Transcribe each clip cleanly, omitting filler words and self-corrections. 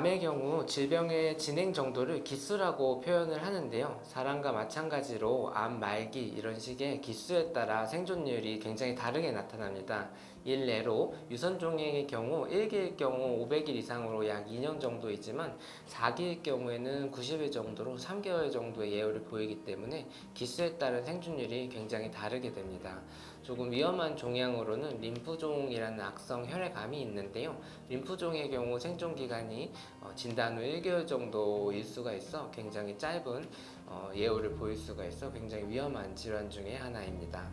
암의 경우 질병의 진행 정도를 기수라고 표현을 하는데요. 사람과 마찬가지로 암 말기 이런 식의 기수에 따라 생존율이 굉장히 다르게 나타납니다. 일례로 유선종양의 경우 1기일 경우 500일 이상으로 약 2년 정도이지만 4기일 경우에는 90일 정도로 3개월 정도의 예후를 보이기 때문에 기수에 따른 생존율이 굉장히 다르게 됩니다. 조금 위험한 종양으로는 림프종이라는 악성 혈액암이 있는데요. 림프종의 경우 생존 기간이 진단 후 1개월 정도일 수가 있어 굉장히 짧은 예후를 보일 수가 있어 굉장히 위험한 질환 중에 하나입니다.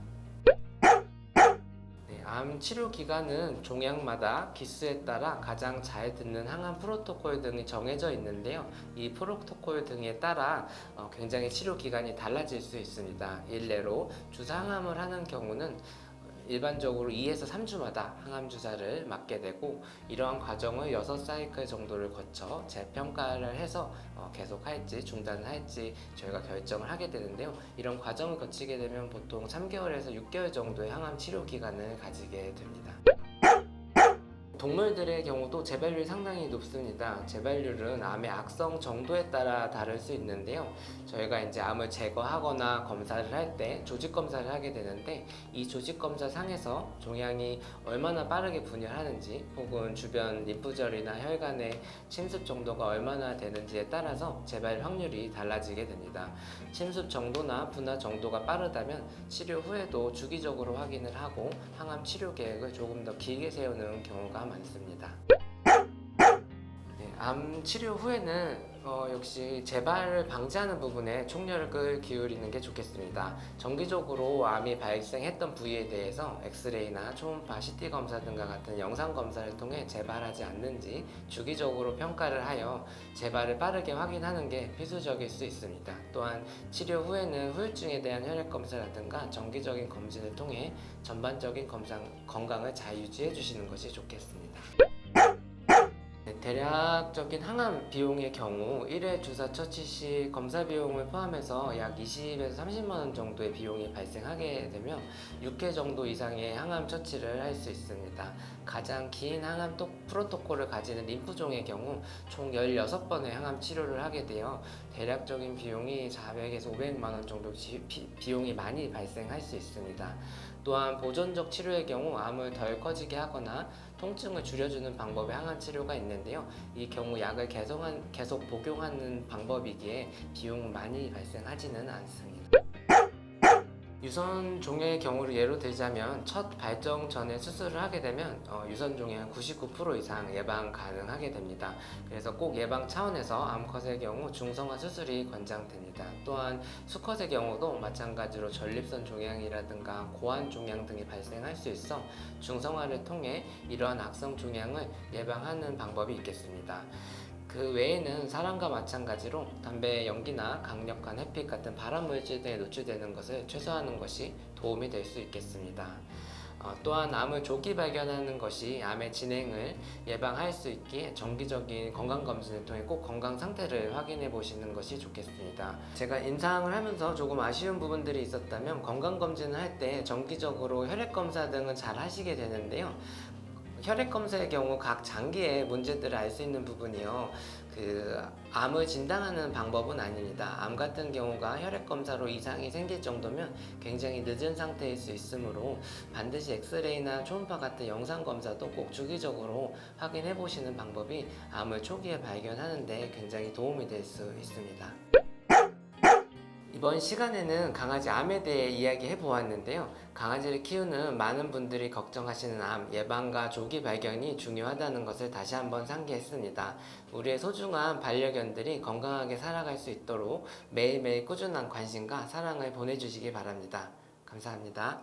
암 치료 기간은 종양마다 기수에 따라 가장 잘 듣는 항암 프로토콜 등이 정해져 있는데요. 이 프로토콜 등에 따라 굉장히 치료 기간이 달라질 수 있습니다. 일례로 주사 항암을 하는 경우는 일반적으로 2에서 3주마다 항암 주사를 맞게 되고 이러한 과정을 6사이클 정도를 거쳐 재평가를 해서 계속 할지 중단할지 저희가 결정을 하게 되는데요. 이런 과정을 거치게 되면 보통 3개월에서 6개월 정도의 항암 치료 기간을 가지게 됩니다. 동물들의 경우도 재발률이 상당히 높습니다. 재발률은 암의 악성 정도에 따라 다를 수 있는데요. 저희가 이제 암을 제거하거나 검사를 할 때 조직 검사를 하게 되는데 이 조직 검사 상에서 종양이 얼마나 빠르게 분열하는지 혹은 주변 림프절이나 혈관의 침습 정도가 얼마나 되는지에 따라서 재발 확률이 달라지게 됩니다. 침습 정도나 분화 정도가 빠르다면 치료 후에도 주기적으로 확인을 하고 항암 치료 계획을 조금 더 길게 세우는 경우가 많습니다. 암 치료 후에는 역시 재발을 방지하는 부분에 총력을 기울이는 게 좋겠습니다. 정기적으로 암이 발생했던 부위에 대해서 엑스레이나 초음파, CT 검사 등과 같은 영상 검사를 통해 재발하지 않는지 주기적으로 평가를 하여 재발을 빠르게 확인하는 게 필수적일 수 있습니다. 또한 치료 후에는 후유증에 대한 혈액 검사라든가 정기적인 검진을 통해 전반적인 건강을 잘 유지해 주시는 것이 좋겠습니다. 대략적인 항암 비용의 경우 1회 주사 처치 시 검사 비용을 포함해서 약 20에서 30만 원 정도의 비용이 발생하게 되며 6회 정도 이상의 항암 처치를 할 수 있습니다. 가장 긴 항암 프로토콜을 가지는 림프종의 경우 총 16번의 항암 치료를 하게 되어 대략적인 비용이 400에서 500만 원 정도 비용이 많이 발생할 수 있습니다. 또한 보존적 치료의 경우 암을 덜 커지게 하거나 통증을 줄여주는 방법의 항암 치료가 있는데요. 이 경우 약을 계속 복용하는 방법이기에 비용은 많이 발생하지는 않습니다. 유선 종양의 경우를 예로 들자면 첫 발정 전에 수술을 하게 되면 유선 종양 99% 이상 예방 가능하게 됩니다. 그래서 꼭 예방 차원에서 암컷의 경우 중성화 수술이 권장됩니다. 또한 수컷의 경우도 마찬가지로 전립선 종양이라든가 고환 종양 등이 발생할 수 있어 중성화를 통해 이러한 악성 종양을 예방하는 방법이 있겠습니다. 그 외에는 사람과 마찬가지로 담배 연기나 강력한 햇빛 같은 발암물질 등에 노출되는 것을 최소화하는 것이 도움이 될 수 있겠습니다. 또한 암을 조기 발견하는 것이 암의 진행을 예방할 수 있기에 정기적인 건강검진을 통해 꼭 건강 상태를 확인해 보시는 것이 좋겠습니다. 제가 임상을 하면서 조금 아쉬운 부분들이 있었다면 건강검진을 할 때 정기적으로 혈액검사 등은 잘 하시게 되는데요. 혈액검사의 경우 각 장기의 문제들을 알 수 있는 부분이요. 암을 진단하는 방법은 아닙니다. 암 같은 경우가 혈액검사로 이상이 생길 정도면 굉장히 늦은 상태일 수 있으므로 반드시 엑스레이나 초음파 같은 영상검사도 꼭 주기적으로 확인해 보시는 방법이 암을 초기에 발견하는 데 굉장히 도움이 될 수 있습니다. 이번 시간에는 강아지 암에 대해 이야기해 보았는데요. 강아지를 키우는 많은 분들이 걱정하시는 암 예방과 조기 발견이 중요하다는 것을 다시 한번 상기했습니다. 우리의 소중한 반려견들이 건강하게 살아갈 수 있도록 매일매일 꾸준한 관심과 사랑을 보내주시기 바랍니다. 감사합니다.